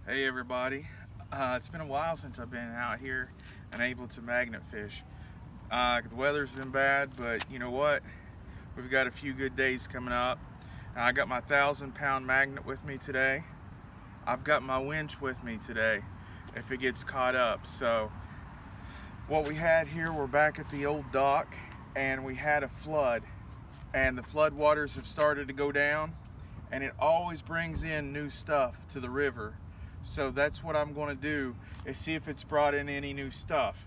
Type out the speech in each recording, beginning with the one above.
Hey everybody, it's been a while since I've been out here and able to magnet fish. The weather's been bad, but you know what? We've got a few good days coming up. I got my 1,000-pound magnet with me today. I've got my winch with me today if it gets caught up. So what we had here, we're back at the old dock and we had a flood, and the flood waters have started to go down, and it always brings in new stuff to the river. So that's what I'm going to do, is see if it's brought in any new stuff.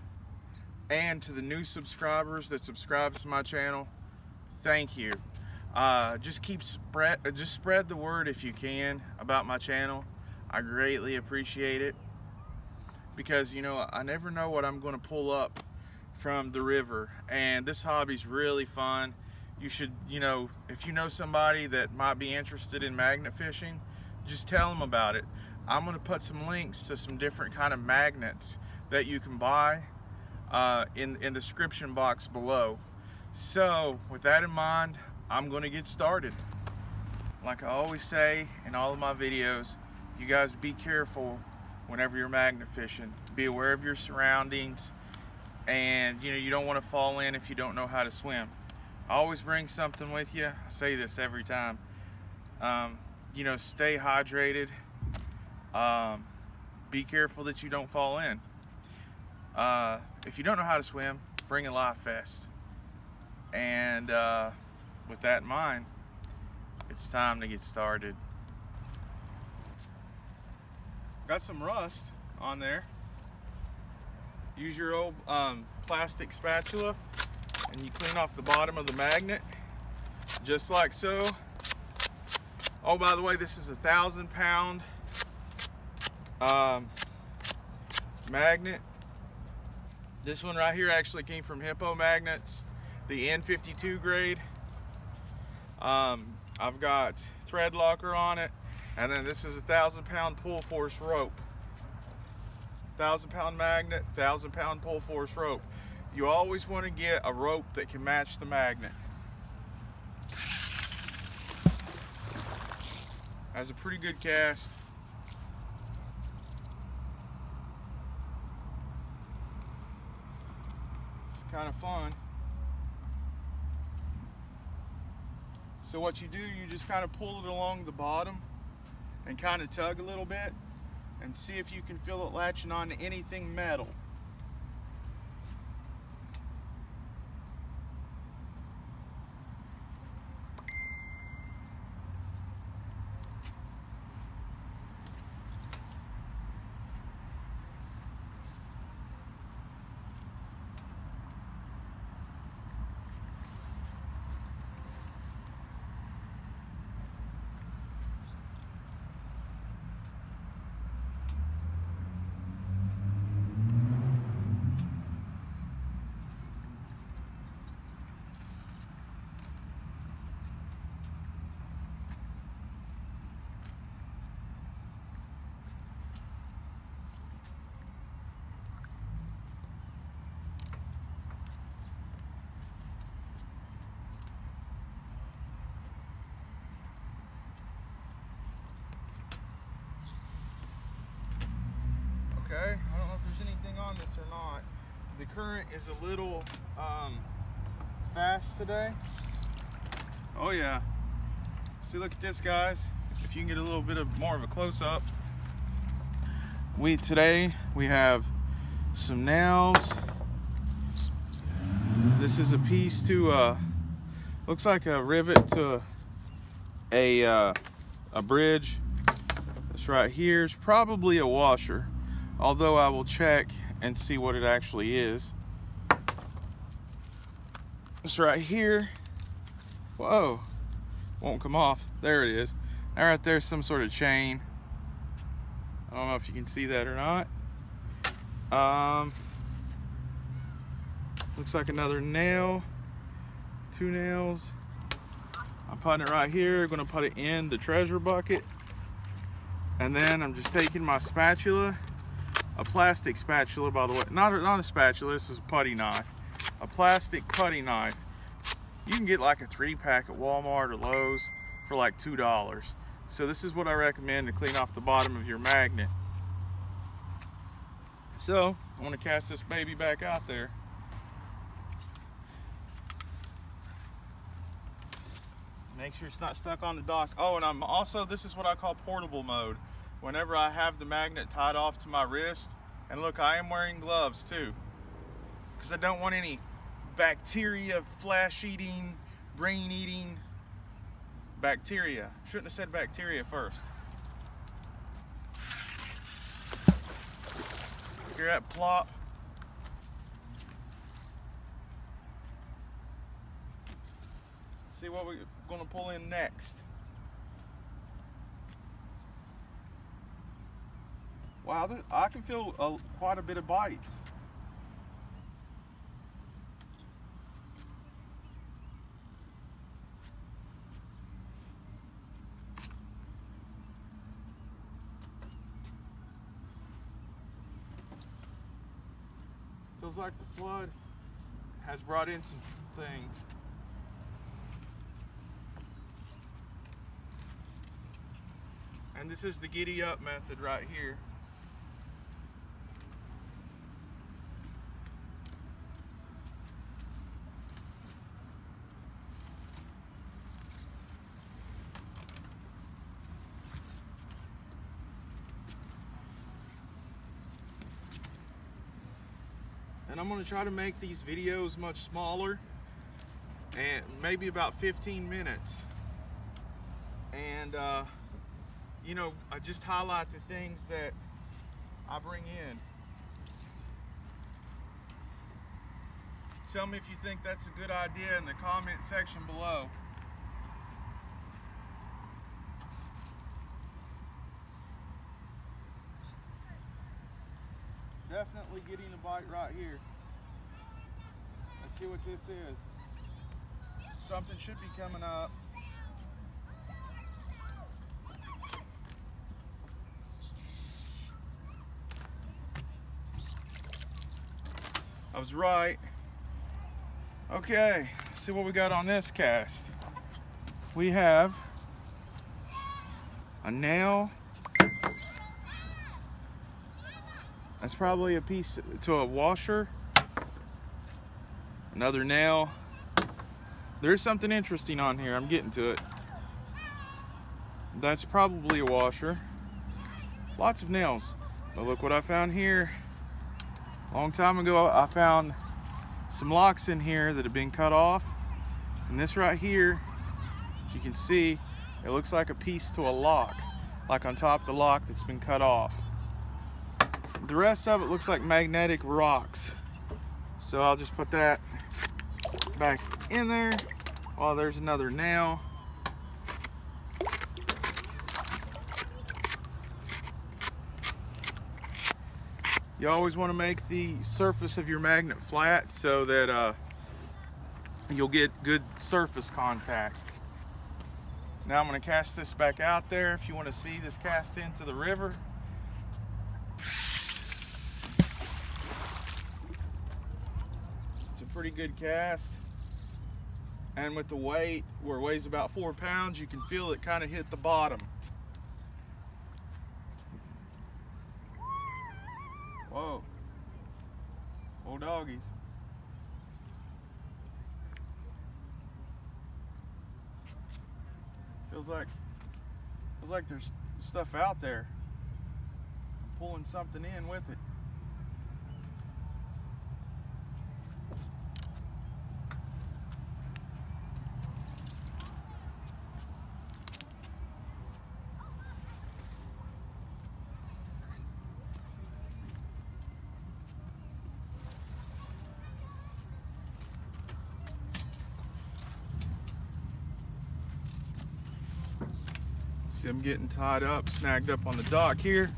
And to the new subscribers that subscribe to my channel, thank you. Just spread the word if you can about my channel. I greatly appreciate it, because you know, I never know what I'm going to pull up from the river, and this hobby's really fun. You should, you know, if you know somebody that might be interested in magnet fishing, just tell them about it. I'm going to put some links to some different kind of magnets that you can buy in the description box below. So with that in mind, I'm going to get started. Like I always say in all of my videos, you guys be careful whenever you're magnet fishing. Be aware of your surroundings, and you know, you don't want to fall in if you don't know how to swim. Always bring something with you. I say this every time. You know, stay hydrated. Be careful that you don't fall in. If you don't know how to swim, bring a life vest. And with that in mind, it's time to get started. Got some rust on there. Use your old plastic spatula and you clean off the bottom of the magnet, just like so. Oh, by the way, this is a 1,000-pound magnet. This one right here actually came from Hippo Magnets, the N52 grade. I've got thread locker on it, and then this is a 1,000-pound pull force rope. 1,000-pound magnet, 1,000-pound pull force rope. You always want to get a rope that can match the magnet. Has a pretty good cast. Kind of fun. So what you do, you just kind of pull it along the bottom and kind of tug a little bit and see if you can feel it latching on to anything metal. Okay, I don't know if there's anything on this or not. The current is a little fast today. Oh yeah. See, look at this, guys. If you can get a little bit more of a close-up. Today we have some nails. This is a piece to looks like a rivet to a bridge. This right here is probably a washer, although I will check and see what it actually is. This right here, whoa, won't come off. There it is. Now right there's some sort of chain. I don't know if you can see that or not. Looks like another nail, 2 nails. I'm putting it right here, gonna put it in the treasure bucket. And then I'm just taking my spatula, a plastic spatula, by the way, not a spatula, this is a putty knife, a plastic putty knife. You can get like a 3-pack at Walmart or Lowe's for like $2. So this is what I recommend to clean off the bottom of your magnet. So I want to cast this baby back out there. Make sure it's not stuck on the dock. Oh, and I'm also, this is what I call portable mode. Whenever I have the magnet tied off to my wrist, and look, I am wearing gloves too, because I don't want any bacteria, flesh-eating, brain-eating bacteria. Shouldn't have said bacteria first. Hear that plop? See what we're going to pull in next. Wow, I can feel quite a bit of bites. Feels like the flood has brought in some things. And this is the giddy up method right here. And I'm going to try to make these videos much smaller, and maybe about 15 minutes. And you know, I just highlight the things that I bring in. Tell me if you think that's a good idea in the comment section below. Definitely getting a bite right here. Let's see what this is. Something should be coming up. I was right. Okay, let's see what we got on this cast. We have a nail. That's probably a piece to a washer. Another nail. There's something interesting on here. I'm getting to it. That's probably a washer. Lots of nails. But look what I found here. A long time ago, I found some locks in here that have been cut off. And this right here, as you can see, it looks like a piece to a lock, like on top of the lock that's been cut off. The rest of it looks like magnetic rocks. So I'll just put that back in there. Oh, there's another nail. You always want to make the surface of your magnet flat so that you'll get good surface contact. Now I'm going to cast this back out there. If you want to see this cast into the river. It's a pretty good cast. And with the weight, where it weighs about 4 pounds, you can feel it kind of hit the bottom. Whoa. Oh, doggies. Feels like there's stuff out there. I'm pulling something in with it. See, I'm getting tied up, snagged up on the dock here.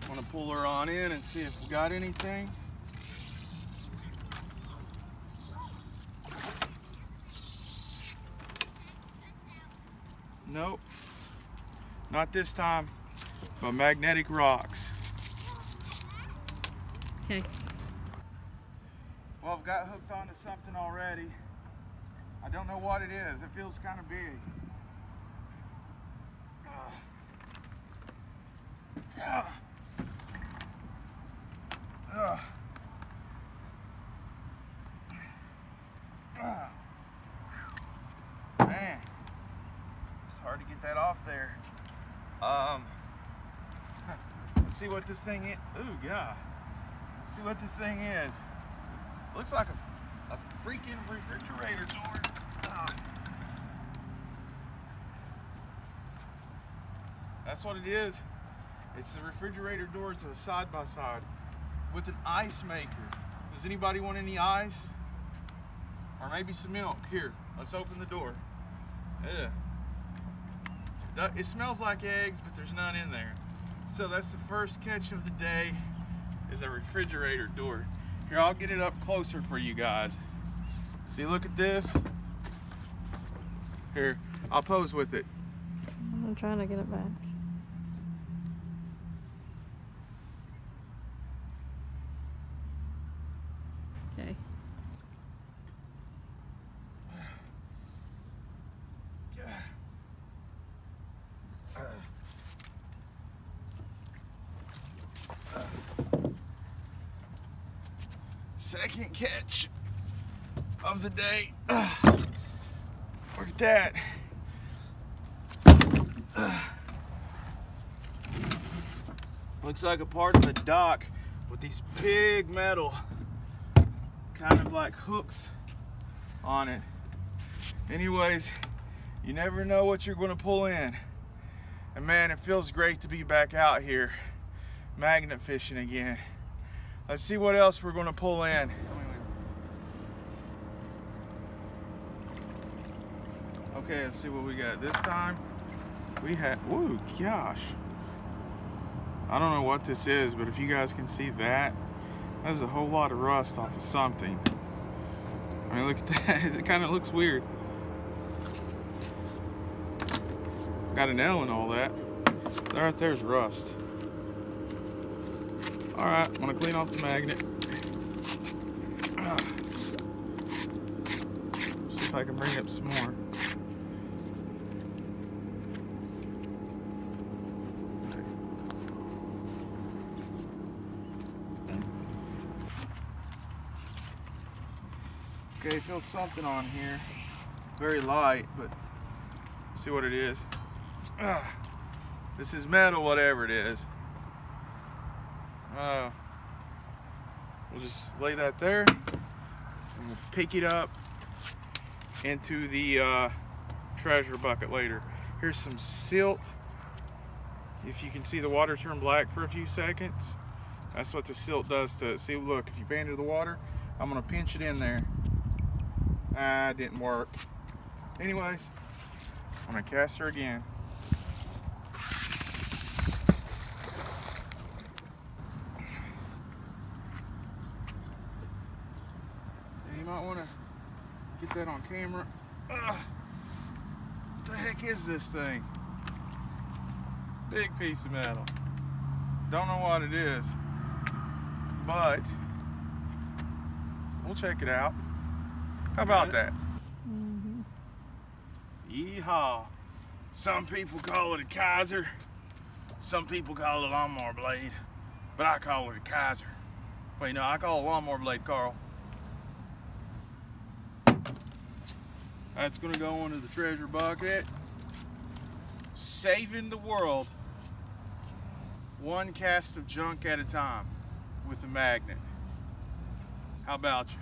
I want to pull her on in and see if we got anything. Nope, not this time. But magnetic rocks. Okay. Well, I've got hooked onto something already. I don't know what it is. It feels kind of big. Man, it's hard to get that off there. Let's see what this thing is. Ooh, God. Let's see what this thing is. Looks like a freaking refrigerator door. That's what it is. It's a refrigerator door to a side-by-side with an ice maker. Does anybody want any ice? Or maybe some milk? Here, let's open the door. Yeah. It smells like eggs, but there's none in there. So that's the first catch of the day, is a refrigerator door. Here, I'll get it up closer for you guys. See, look at this. Here, I'll pose with it. I'm trying to get it back. Okay. Second catch of the day. Look at that. Looks like a part of the dock with these big metal kind of like hooks on it. Anyways, you never know what you're going to pull in. And man, it feels great to be back out here magnet fishing again. Let's see what else we're going to pull in. Okay, let's see what we got this time. We had, whoa, gosh. I don't know what this is, but if you guys can see that, there's a whole lot of rust off of something. I mean, look at that. It kind of looks weird. Got an L and all that. Right there's rust. Alright, I'm gonna clean off the magnet. See if I can bring up some more. Okay, feel something on here. Very light, but see what it is. This is metal, whatever it is. We'll just lay that there and we'll pick it up into the treasure bucket later. Here's some silt. If you can see the water turn black for a few seconds, that's what the silt does to it. See, look, if you bend to the water, I'm gonna pinch it in there. Didn't work. Anyways, I'm gonna cast her again. You might want to get that on camera. What the heck is this thing? Big piece of metal. Don't know what it is, but we'll check it out. How about that? Mm-hmm. Yeehaw. Some people call it a Kaiser. Some people call it a lawnmower blade. But I call it a Kaiser. Wait, no, I call it a lawnmower blade, Carl. That's gonna go into the treasure bucket. Saving the world one cast of junk at a time with a magnet. How about you?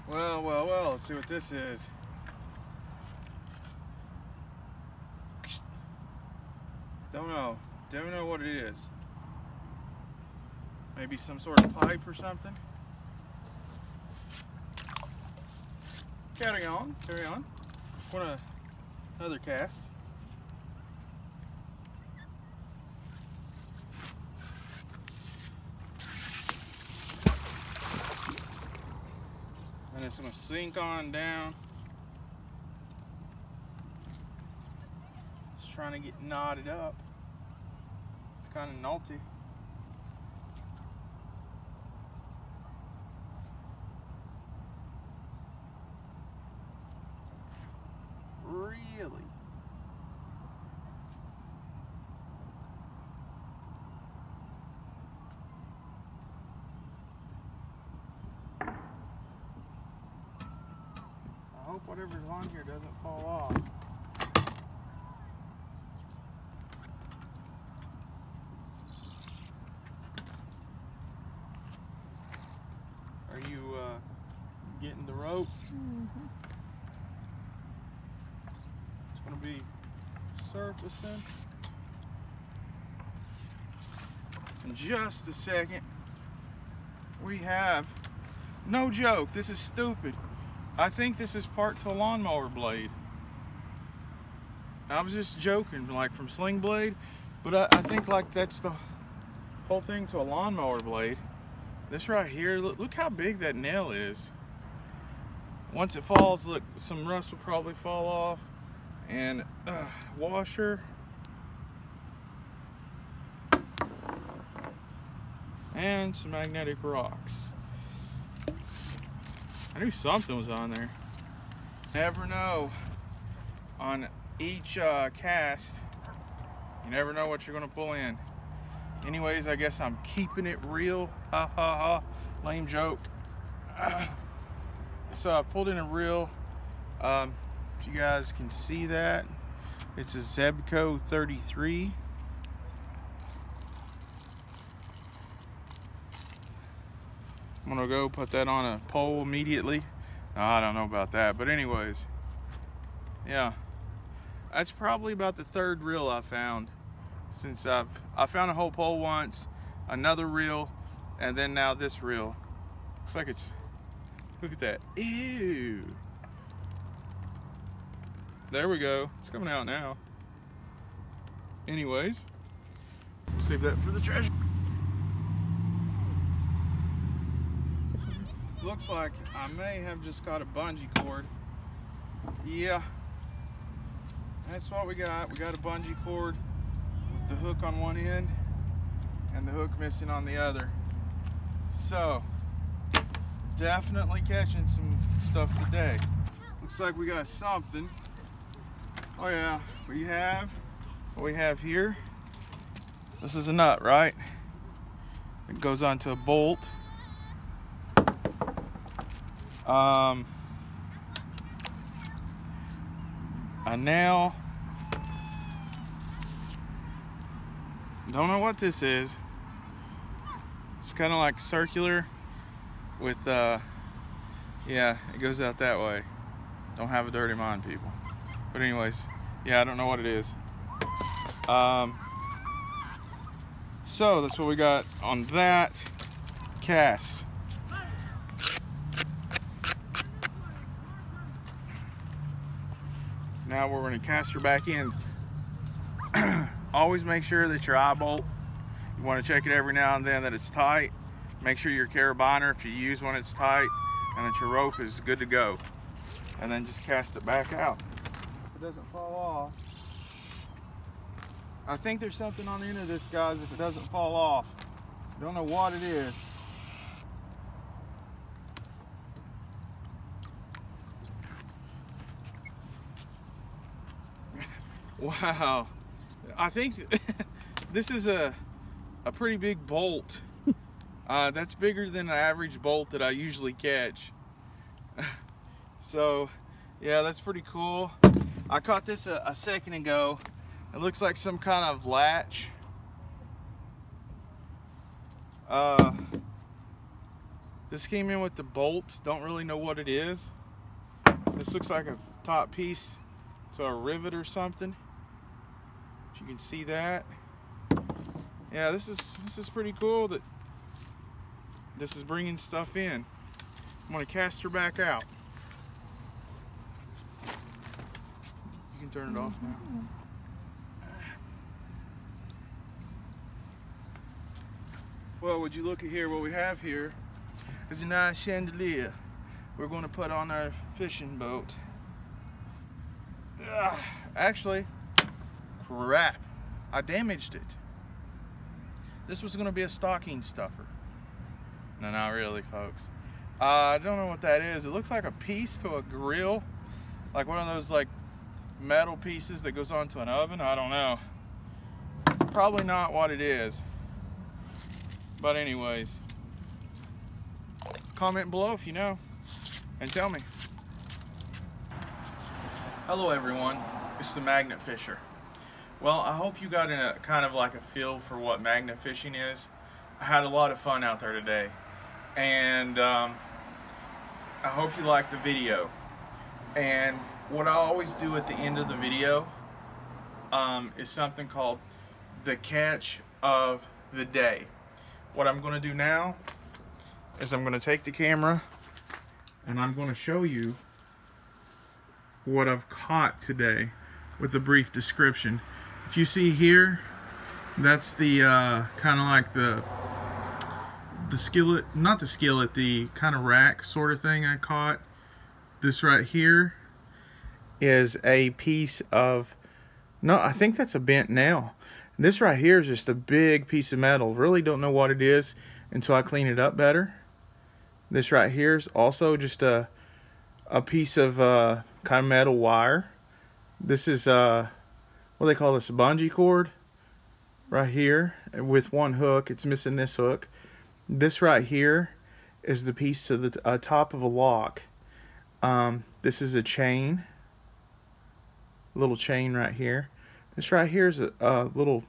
Well, well, well, let's see what this is. Don't know what it is. Maybe some sort of pipe or something. Carry on, carry on. Want another cast. And it's gonna sink on down. Just trying to get knotted up. It's kind of naughty. Really? I hope whatever's on here doesn't fall off. Are you getting the rope? Mm-hmm. It's going to be surfacing in just a second. We have, no joke, this is stupid. I think this is part to a lawnmower blade. I was just joking, like from Sling Blade, but I think like that's the whole thing to a lawnmower blade. This right here, look how big that nail is. Once it falls, look, some rust will probably fall off. And washer. And some magnetic rocks. I knew something was on there. Never know. On each cast, you never know what you're gonna pull in. Anyways, I guess I'm keeping it real. Ha ha ha. Lame joke. So I pulled in a reel. If you guys can see that, it's a Zebco 33. I'm gonna go put that on a pole immediately. I don't know about that, but anyways, yeah, that's probably about the third reel I found since I found a whole pole once, another reel, and then now this reel. Looks like it's, look at that. Ew. There we go. It's coming out now. Anyways, save that for the treasure. Looks like I may have just got a bungee cord. Yeah, that's what we got. We got a bungee cord with the hook on one end and the hook missing on the other. So, definitely catching some stuff today. Looks like we got something. Oh yeah, we have what we have here. This is a nut, right? It goes onto a bolt. A nail. Don't know what this is. It's kind of like circular with yeah, it goes out that way. Don't have a dirty mind, people. But anyways, yeah, I don't know what it is. So that's what we got on that cast. Now we're going to cast her back in. Always make sure that your eye bolt, you want to check it every now and then that it's tight. Make sure your carabiner, if you use one, it's tight, and that your rope is good to go. And then just cast it back out. It doesn't fall off. I think there's something on the end of this, guys, if it doesn't fall off. Don't know what it is. Wow, I think this is a pretty big bolt. That's bigger than the average bolt that I usually catch. So yeah, that's pretty cool. I caught this a second ago. It looks like some kind of latch. This came in with the bolt. Don't really know what it is. This looks like a top piece to a rivet or something. If you can see that. Yeah, this is pretty cool that this is bringing stuff in. I'm gonna cast her back out. You can turn it off now. Well, would you look at here, what we have here is a nice chandelier we're going to put on our fishing boat. Actually, crap, I damaged it. This was going to be a stocking stuffer. No, not really, folks. I don't know what that is. It looks like a piece to a grill, like one of those like metal pieces that goes onto an oven. I don't know. Probably not what it is. But anyways, comment below if you know and tell me. Hello everyone, it's the Magnet Fisher. Well, I hope you got a kind of like a feel for what magnet fishing is. I had a lot of fun out there today, and I hope you liked the video. And what I always do at the end of the video is something called the catch of the day. What I'm going to do now is I'm going to take the camera and I'm going to show you what I've caught today with a brief description. If you see here, that's the kind of like the skillet, not the skillet, the kind of rack sort of thing I caught. This right here is a piece of, no, I think that's a bent nail. This right here is just a big piece of metal. Really don't know what it is until I clean it up better. This right here is also just a piece of kind of metal wire. This is what do they call this, a bungee cord right here with one hook. It's missing this hook. This right here is the piece to the top of a lock. This is a chain, little chain right here. This right here is a little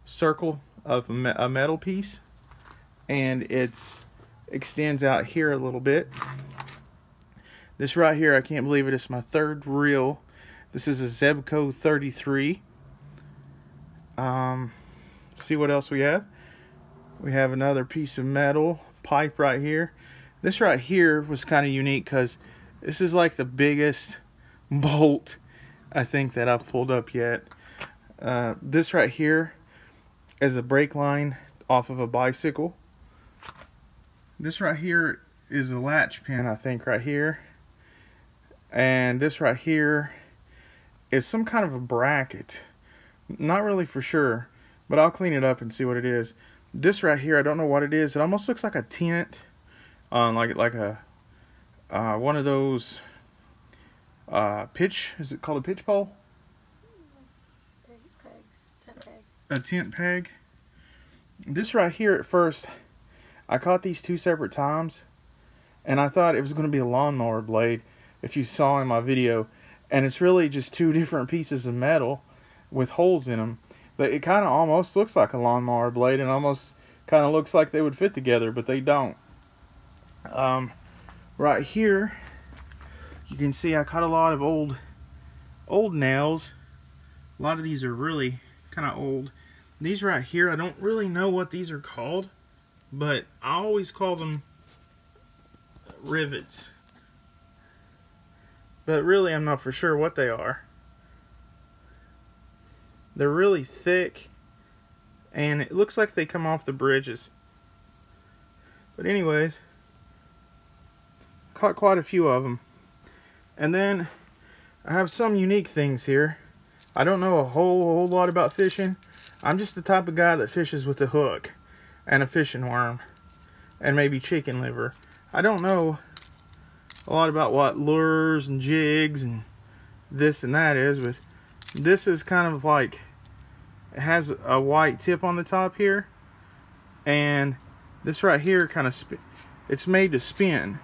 circle of a metal piece, and it extends out here a little bit. This right here, I can't believe it, it's my third reel. This is a Zebco 33. See what else we have. We have another piece of metal pipe right here. This right here was kind of unique because this is like the biggest bolt I think that I've pulled up yet. This right here is a brake line off of a bicycle. This right here is a latch pin, I think, right here. And this right here is some kind of a bracket. Not really for sure, but I'll clean it up and see what it is. This right here, I don't know what it is. It almost looks like a tent, like a one of those pitch. Is it called a pitch pole? A tent peg. This right here, at first, I caught these two separate times, and I thought it was going to be a lawnmower blade, if you saw in my video, and it's really just two different pieces of metal with holes in them. But it kind of almost looks like a lawnmower blade, and almost kind of looks like they would fit together, but they don't. Right here, you can see I caught a lot of old nails. A lot of these are really kind of old. These right here, I don't really know what these are called, but I always call them rivets. But really, I'm not for sure what they are. They're really thick, and it looks like they come off the bridges. But anyways, caught quite a few of them. And then I have some unique things here. I don't know a whole lot about fishing. I'm just the type of guy that fishes with a hook and a fishing worm and maybe chicken liver. I don't know a lot about what lures and jigs and this and that is, but this is kind of like, it has a white tip on the top here, and this right here kind of it's made to spin.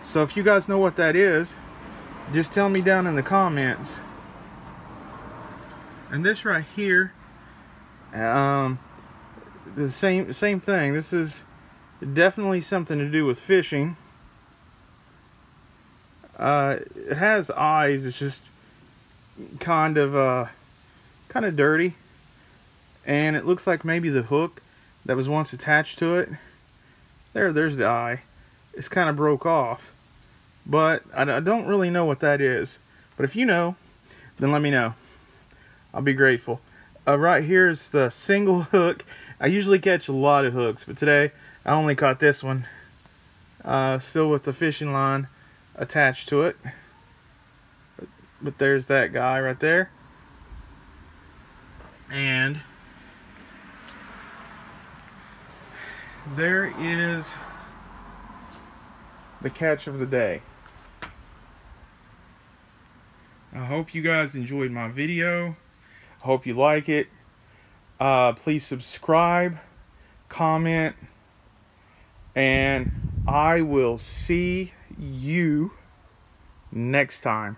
So if you guys know what that is, just tell me down in the comments. And this right here, the same thing. This is definitely something to do with fishing. It has eyes. It's just kind of dirty, and it looks like maybe the hook that was once attached to it. There's the eye. It's kind of broke off, but I don't really know what that is. But if you know, then let me know. I'll be grateful. Right here is the single hook. I usually catch a lot of hooks, but today I only caught this one. Still with the fishing line attached to it. But there's that guy right there. And there is the catch of the day. I hope you guys enjoyed my video. I hope you like it. Please subscribe, comment, and I will see you next time.